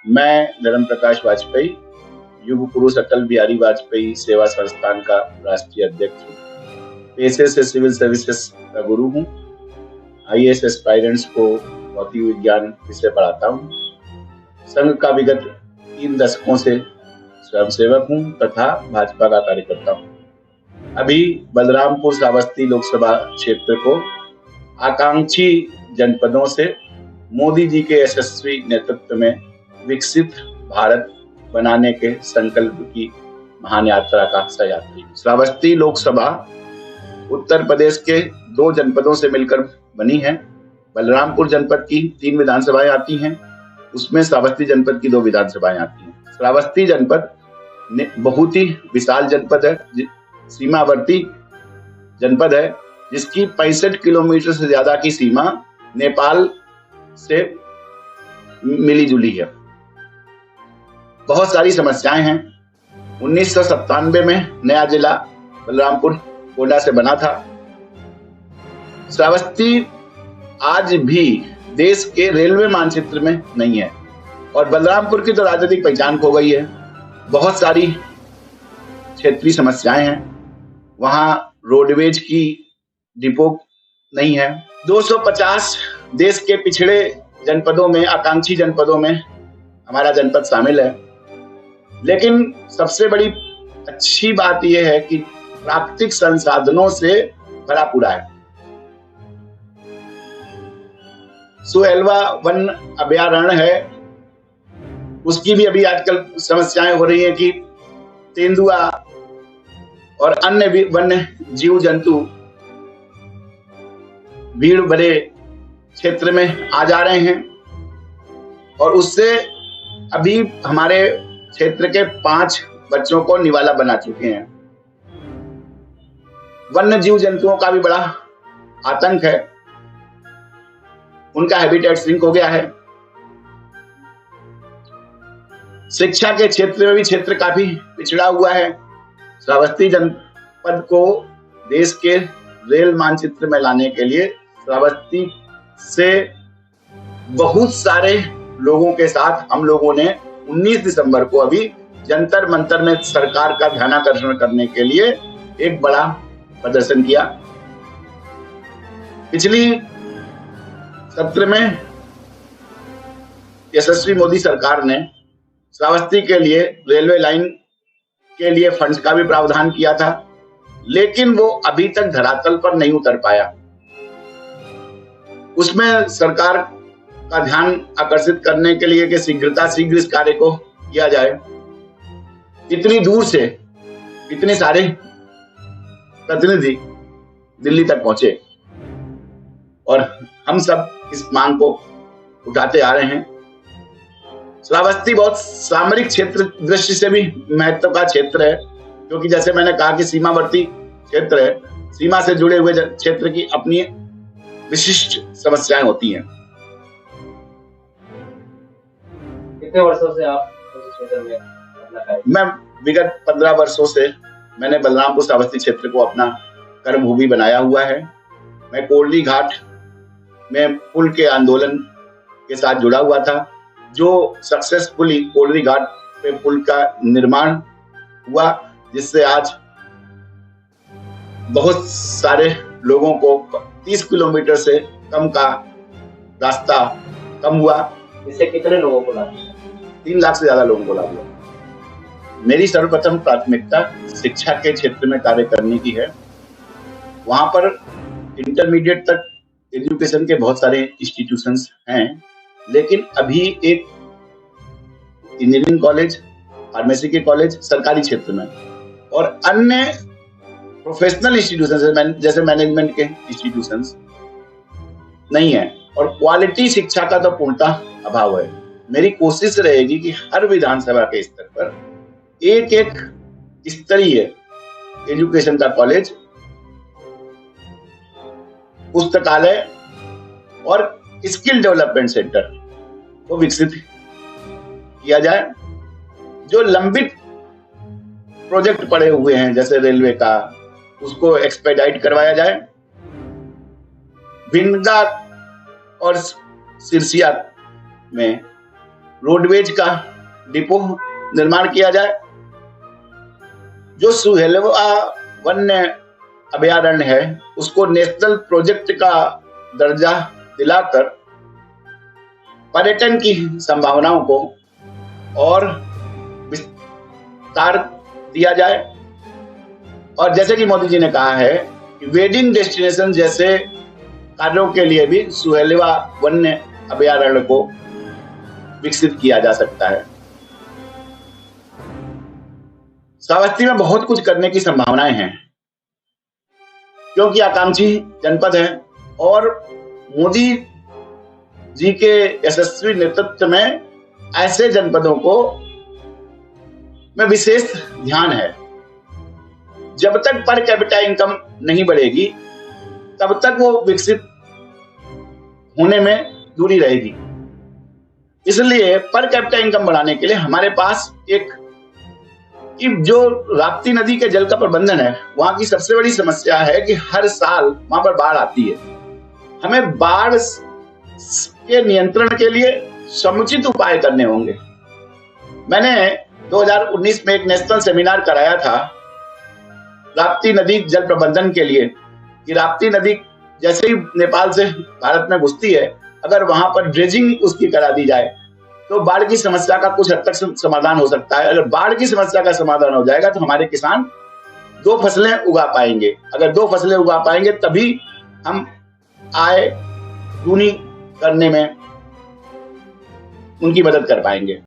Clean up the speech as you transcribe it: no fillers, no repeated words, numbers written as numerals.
मैं धर्म प्रकाश वाजपेयी, युग पुरुष अटल बिहारी वाजपेयी सेवा संस्थान का राष्ट्रीय अध्यक्ष हूँ। पेशे से सिविल सर्विसेज का गुरु हूँ। आईएएस एस्पायरेंट्स को भौतिक विज्ञान विषय पढ़ाता हूँ। संघ का विगत 3 दशकों से स्वयंसेवक हूँ तथा भाजपा का कार्यकर्ता हूँ। अभी बलरामपुर श्रावस्ती लोकसभा क्षेत्र को आकांक्षी जनपदों से मोदी जी के यशस्वी नेतृत्व में विकसित भारत बनाने के संकल्प की महान यात्रा का सहयात्री। श्रावस्ती लोकसभा उत्तर प्रदेश के 2 जनपदों से मिलकर बनी है। बलरामपुर जनपद की 3 विधानसभाएं आती हैं, उसमें श्रावस्ती जनपद की 2 विधानसभाएं आती हैं। श्रावस्ती जनपद बहुत ही विशाल जनपद है, सीमावर्ती जनपद है, जिसकी 65 किलोमीटर से ज्यादा की सीमा नेपाल से मिली जुली है। बहुत सारी समस्याएं हैं। 1997 में नया जिला बलरामपुर गोंडा से बना था। श्रावस्ती आज भी देश के रेलवे मानचित्र में नहीं है और बलरामपुर की तो राजनीतिक पहचान खो गई है। बहुत सारी क्षेत्रीय समस्याएं हैं। वहां रोडवेज की डिपो नहीं है। 250 देश के पिछड़े जनपदों में, आकांक्षी जनपदों में हमारा जनपद शामिल है। लेकिन सबसे बड़ी अच्छी बात यह है कि प्राकृतिक संसाधनों से भरा पूरा है। सुहेलवा वन अभयारण्य है, उसकी भी अभी आजकल समस्याएं हो रही हैं कि तेंदुआ और अन्य वन्य जीव जंतु भीड़ भरे क्षेत्र में आ जा रहे हैं और उससे अभी हमारे क्षेत्र के 5 बच्चों को निवाला बना चुके हैं। वन्य जीव जंतुओं का भी बड़ा आतंक है, उनका हैबिटेट श्रिंक हो गया है। शिक्षा के क्षेत्र में भी क्षेत्र काफी पिछड़ा हुआ है। श्रावस्ती जनपद को देश के रेल मानचित्र में लाने के लिए श्रावस्ती से बहुत सारे लोगों के साथ हम लोगों ने 19 दिसंबर को अभी जंतर मंतर में सरकार का ध्यानाकर्षण करने के लिए एक बड़ा प्रदर्शन किया। पिछली सत्र में यशस्वी मोदी सरकार ने श्रावस्ती के लिए रेलवे लाइन के लिए फंड्स का भी प्रावधान किया था, लेकिन वो अभी तक धरातल पर नहीं उतर पाया। उसमें सरकार का ध्यान आकर्षित करने के लिए कि शीघ्र इस कार्य को किया जाए। इतनी दूर से इतने सारे प्रतिनिधि दिल्ली तक पहुंचे और हम सब इस मांग को उठाते आ रहे हैं। श्रावस्ती बहुत सामरिक क्षेत्र दृष्टि से भी महत्व का क्षेत्र है, क्योंकि जैसे मैंने कहा कि सीमावर्ती क्षेत्र है, सीमा से जुड़े हुए क्षेत्र की अपनी विशिष्ट समस्याएं होती हैं। कितने वर्षों से आप उस क्षेत्र में अपना कार्य? मैं विगत 15 वर्षों से मैंने बलरामपुर श्रावस्ती क्षेत्र को अपना कर्मभूमि बनाया हुआ है। मैं कोरली घाट में पुल के आंदोलन के साथ जुड़ा हुआ था, जो सक्सेसफुली कोरली घाट पे पुल का निर्माण हुआ, जिससे आज बहुत सारे लोगों को 30 किलोमीटर से कम का रास्ता कम हुआ। इससे कितने लोगों को लाभ? 3 लाख से ज्यादा लोगों को लाभ हुआ। मेरी सर्वप्रथम प्राथमिकता शिक्षा के क्षेत्र में कार्य करने की है। वहां पर इंटरमीडिएट तक एजुकेशन के बहुत सारे इंस्टीट्यूशंस हैं, लेकिन अभी एक इंजीनियरिंग कॉलेज, फार्मेसी के कॉलेज सरकारी क्षेत्र में और अन्य प्रोफेशनल इंस्टीट्यूशंस जैसे मैनेजमेंट के इंस्टीट्यूशंस नहीं है और क्वालिटी शिक्षा का तो पूर्णतः अभाव है। मेरी कोशिश रहेगी कि हर विधानसभा के स्तर पर एक स्तरीय एजुकेशन का कॉलेज, पुस्तकालय और स्किल डेवलपमेंट सेंटर को विकसित किया जाए। जो लंबित प्रोजेक्ट पड़े हुए हैं जैसे रेलवे का, उसको एक्सपेडाइट करवाया जाए। भिंडा और सिरसिया में रोडवेज का डिपो निर्माण किया जाए। जो सुहेलवा वन्य अभयारण्य है उसको नेशनल प्रोजेक्ट का दर्जा दिलाकर पर्यटन की संभावनाओं को और विस्तार दिया जाए। और जैसे कि मोदी जी ने कहा है कि वेडिंग डेस्टिनेशन जैसे कार्यों के लिए भी सुहेलवा वन्य अभयारण्य को विकसित किया जा सकता है। श्रावस्ती में बहुत कुछ करने की संभावनाएं हैं क्योंकि आकांक्षी जनपद है और मोदी जी के यशस्वी नेतृत्व में ऐसे जनपदों को में विशेष ध्यान है। जब तक पर कैपिटा इनकम नहीं बढ़ेगी तब तक वो विकसित होने में दूरी रहेगी। इसलिए पर कैपिटा इनकम बढ़ाने के लिए हमारे पास एक कि जो राप्ती नदी के जल का प्रबंधन है, वहां की सबसे बड़ी समस्या है कि हर साल वहां पर बाढ़ आती है। हमें बाढ़ के नियंत्रण के लिए समुचित उपाय करने होंगे। मैंने 2019 में एक नेशनल सेमिनार कराया था राप्ती नदी जल प्रबंधन के लिए कि राप्ती नदी जैसे ही नेपाल से भारत में घुसती है, अगर वहां पर ड्रेजिंग उसकी करा दी जाए तो बाढ़ की समस्या का कुछ हद तक समाधान हो सकता है। अगर बाढ़ की समस्या का समाधान हो जाएगा तो हमारे किसान 2 फसलें उगा पाएंगे। अगर 2 फसलें उगा पाएंगे तभी हम आय दूनी करने में उनकी मदद कर पाएंगे।